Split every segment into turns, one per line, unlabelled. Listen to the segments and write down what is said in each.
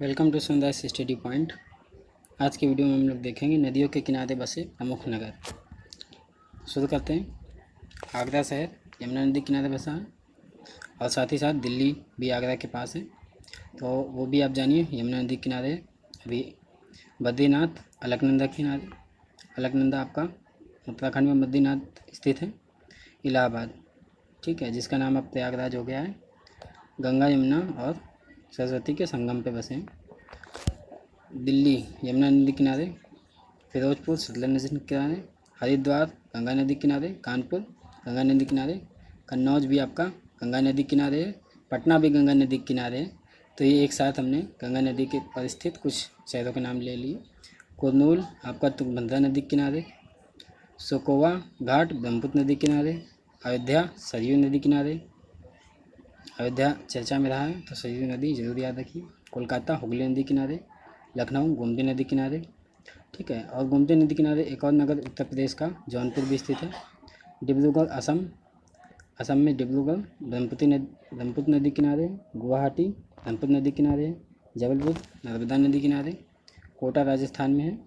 Welcome to Sunrise Study Point. आज की video में हम लोग देखेंगे नदियों के किनारे बसे प्रमुख नगर। शुरू करते हैं। आगरा शहर यमुना नदी के किनारे बसा है और साथ ही साथ दिल्ली भी आगरा के पास है, तो वो भी आप जानिए। यमुना नदी के किनारे अभी बद्रीनाथ अलकनंदा के किनारे। अलकनंदा आपका उत्तराखंड में बद्रीनाथ स्थित है, इलाहाबाद, ठीक है, जिसका नाम अब प्रयागराज हो गया है। गंगा यमुना और सरस्वती के संगम पे बसे हैं। दिल्ली यमुना नदी किनारे, फिरोजपुर सतलज नदी किनारे, हरिद्वार गंगा नदी किनारे, कानपुर गंगा नदी किनारे, कन्नौज भी आपका गंगा नदी किनारे है, पटना भी गंगा नदी किनारे है। तो ये एक साथ हमने गंगा नदी के पर स्थित कुछ शहरों के नाम ले लिए। कुरनूल आपका तुंगभद्रा नदी किनारे, सोकोवा घाट ब्रह्मपुत्र नदी किनारे, अयोध्या सरयू नदी किनारे। अयोध्या चर्चा में रहा है तो सरयू नदी जरूर याद रखिए। कोलकाता हुगली नदी किनारे, लखनऊ गोमती नदी किनारे, ठीक है। और गोमती नदी किनारे एक और नगर उत्तर प्रदेश का जौनपुर भी स्थित है। डिब्रूगढ़ असम, असम में डिब्रूगढ़ ब्रह्मपुत्र नदी किनारे। गुवाहाटी ब्रह्मपुत्र नदी किनारे। जबलपुर नर्मदा नदी किनारे। कोटा राजस्थान में है,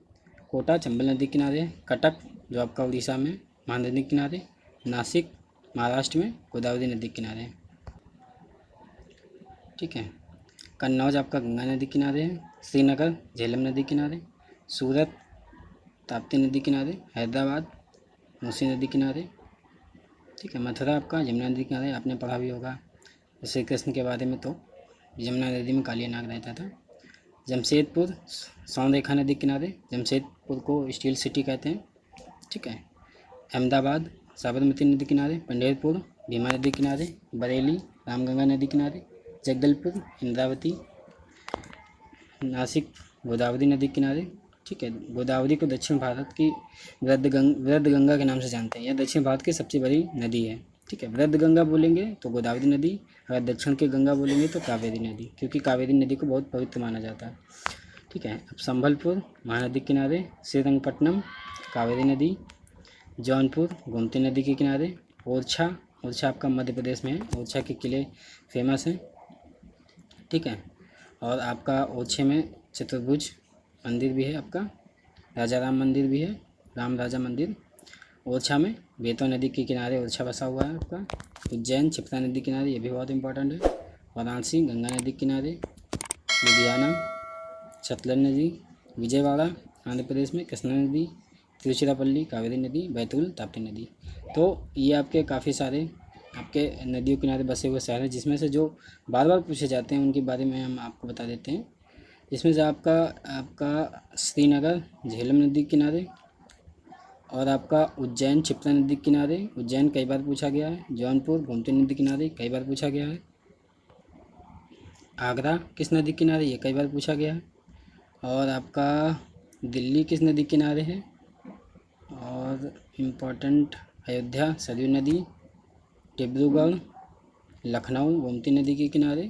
कोटा चंबल नदी किनारे। कटक जो आपका उड़ीसा में महानदी किनारे। नासिक महाराष्ट्र में गोदावरी नदी किनारे, ठीक है। कन्नौज आपका गंगा नदी किनारे है। श्रीनगर झेलम नदी किनारे। सूरत ताप्ती नदी किनारे। हैदराबाद मूसी नदी किनारे, ठीक है। मथुरा आपका यमुना नदी किनारे, आपने पढ़ा भी होगा श्री कृष्ण के बारे में, तो यमुना नदी में कालिया नाग रहता था। जमशेदपुर सौन रेखा नदी किनारे, जमशेदपुर को स्टील सिटी कहते हैं, ठीक है। अहमदाबाद साबरमती नदी किनारे। पंढरपुर भीमा नदी किनारे। बरेली रामगंगा नदी किनारे। जगदलपुर इंद्रावती। नासिक गोदावरी नदी किनारे, ठीक है। गोदावरी को दक्षिण भारत की वृद्ध गंगा के नाम से जानते हैं। यह दक्षिण भारत की सबसे बड़ी नदी है, ठीक है। वृद्ध गंगा बोलेंगे तो गोदावरी नदी, अगर दक्षिण की गंगा बोलेंगे तो कावेरी नदी, क्योंकि कावेरी नदी को बहुत पवित्र माना जाता है, ठीक है। अब संभलपुर महानदी किनारे। श्रीरंगपट्टनम कावेरी नदी। जौनपुर गोमती नदी के किनारे। ओरछा, ओरछा आपका मध्य प्रदेश में है। ओरछा के किले फेमस हैं, ठीक है। और आपका ओरछे में चतुर्भुज मंदिर भी है, आपका राजा राम मंदिर भी है, राम राजा मंदिर। ओरछा में बेतवा नदी के किनारे ओरछा बसा हुआ है आपका। उज्जैन क्षिप्रा नदी किनारे, ये भी बहुत इंपॉर्टेंट है। वाराणसी गंगा नदी किनारे। लुधियाना सतलज नदी। विजयवाड़ा आंध्र प्रदेश में कृष्णा नदी। तिरुचिरापल्ली कावेरी नदी। बैतूल ताप्ती नदी। तो ये आपके काफ़ी सारे आपके नदियों किनारे बसे हुए शहर हैं, जिसमें से जो बार बार पूछे जाते हैं उनके बारे में हम आपको बता देते हैं। इसमें से आपका आपका श्रीनगर झेलम नदी किनारे, और आपका उज्जैन क्षिप्रा नदी किनारे, उज्जैन कई बार पूछा गया है। जौनपुर गोमती नदी किनारे कई बार पूछा गया है। आगरा किस नदी किनारे, ये कई बार पूछा गया है। और आपका दिल्ली किस नदी किनारे है, और इम्पोर्टेंट अयोध्या सरयू नदी। डिब्रूगढ़ लखनऊ गोमती नदी के किनारे,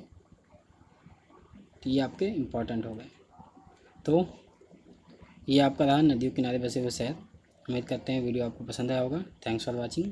ये आपके इम्पोर्टेंट हो गए। तो ये आपका रहा नदियों किनारे बसे हुए शहर। उम्मीद करते हैं वीडियो आपको पसंद आया होगा। Thanks for watching.